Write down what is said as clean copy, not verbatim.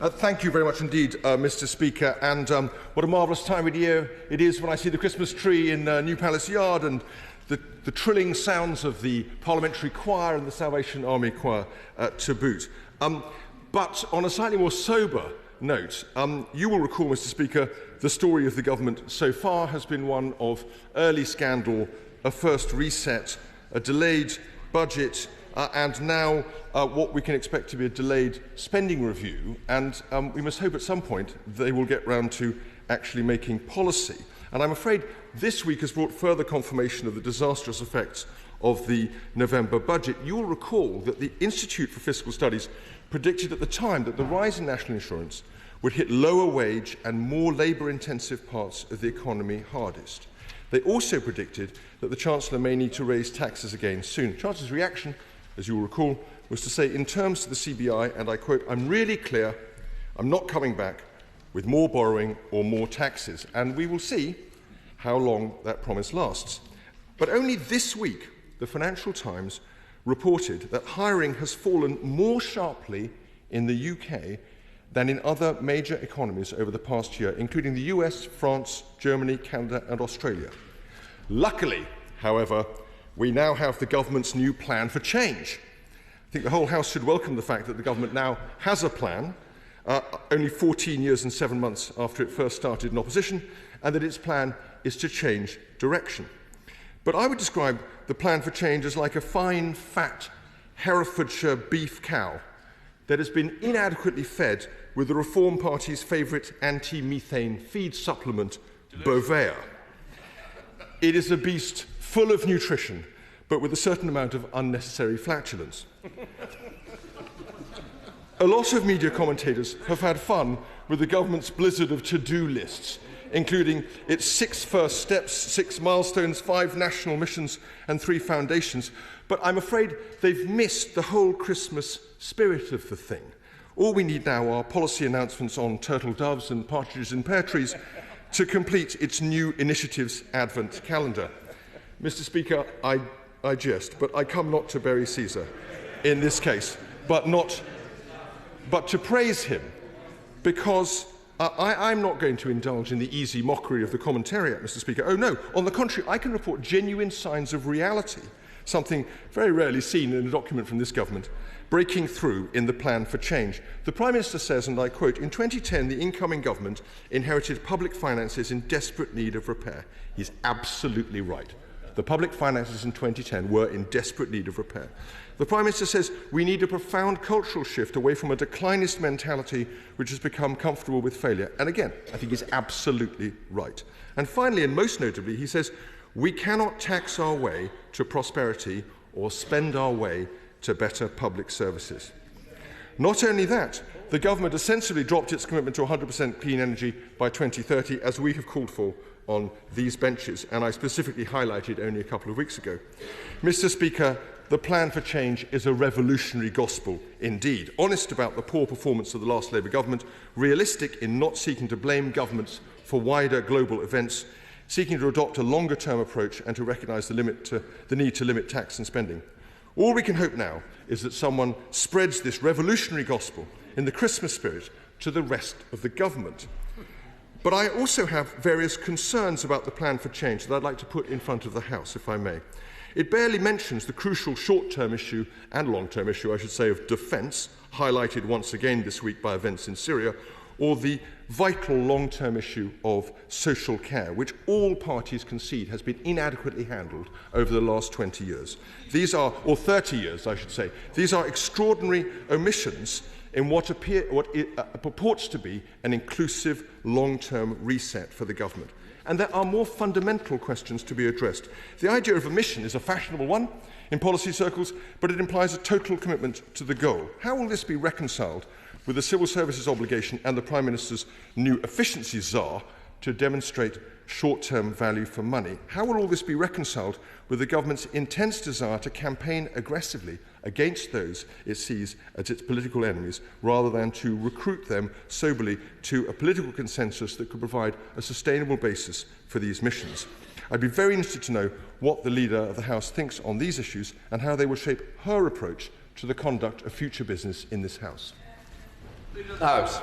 Thank you very much indeed, Mr. Speaker. And what a marvellous time of year it is when I see the Christmas tree in New Palace Yard and the trilling sounds of the Parliamentary Choir and the Salvation Army Choir to boot. But on a slightly more sober note, you will recall, Mr. Speaker, the story of the government so far has been one of early scandal, a first reset, a delayed budget, and now what we can expect to be a delayed spending review, and we must hope at some point they will get round to actually making policy. And I'm afraid this week has brought further confirmation of the disastrous effects of the November budget. You will recall that the Institute for Fiscal Studies predicted at the time that the rise in national insurance would hit lower wage and more labour-intensive parts of the economy hardest. They also predicted that the Chancellor may need to raise taxes again soon. Chancellor's reaction, as you will recall, was to say in terms to the CBI, and I quote, "I'm really clear, I'm not coming back with more borrowing or more taxes." And we will see how long that promise lasts. But only this week, the Financial Times reported that hiring has fallen more sharply in the UK than in other major economies over the past year, including the US, France, Germany, Canada and Australia. Luckily, however, we now have the government's new plan for change. I think the whole House should welcome the fact that the government now has a plan, only 14 years and 7 months after it first started in opposition, and that its plan is to change direction. But I would describe the plan for change as like a fine, fat Herefordshire beef cow that has been inadequately fed with the Reform Party's favourite anti-methane feed supplement, Bovea. It is a beast full of nutrition, but with a certain amount of unnecessary flatulence. A lot of media commentators have had fun with the government's blizzard of to-do lists, including its 6 first steps, 6 milestones, 5 national missions and 3 foundations. But I'm afraid they've missed the whole Christmas spirit of the thing. All we need now are policy announcements on turtle doves and partridges in pear trees to complete its new initiatives Advent calendar. Mr. Speaker, I jest, but I come not to bury Caesar in this case, but to praise him, because I'm not going to indulge in the easy mockery of the commentariat, Mr. Speaker. Oh no, on the contrary, I can report genuine signs of reality, something very rarely seen in a document from this government, breaking through in the plan for change. The Prime Minister says, and I quote, "In 2010, the incoming government inherited public finances in desperate need of repair." He's absolutely right. The public finances in 2010 were in desperate need of repair. The Prime Minister says we need a profound cultural shift away from a declinist mentality which has become comfortable with failure. And again, I think he's absolutely right. And finally, and most notably, he says we cannot tax our way to prosperity or spend our way to better public services. Not only that, the government has sensibly dropped its commitment to 100% clean energy by 2030, as we have called for on these benches, and I specifically highlighted only a couple of weeks ago. Mr. Speaker, the plan for change is a revolutionary gospel indeed, honest about the poor performance of the last Labour government, realistic in not seeking to blame governments for wider global events, seeking to adopt a longer-term approach and to recognise the need to limit tax and spending. All we can hope now is that someone spreads this revolutionary gospel in the Christmas spirit to the rest of the government. But I also have various concerns about the plan for change that I'd like to put in front of the House, if I may. It barely mentions the crucial short-term issue and long-term issue, I should say, of defence, highlighted once again this week by events in Syria, or the vital long-term issue of social care, which all parties concede has been inadequately handled over the last 20 years. These are, or 30 years, I should say, these are extraordinary omissions in what purports to be an inclusive long-term reset for the government. And there are more fundamental questions to be addressed. The idea of omission is a fashionable one in policy circles, but it implies a total commitment to the goal. How will this be reconciled with the Civil Services obligation and the Prime Minister's new efficiency czar to demonstrate short-term value for money? How will all this be reconciled with the government's intense desire to campaign aggressively against those it sees as its political enemies, rather than to recruit them soberly to a political consensus that could provide a sustainable basis for these missions? I'd be very interested to know what the Leader of the House thinks on these issues and how they will shape her approach to the conduct of future business in this House. The House.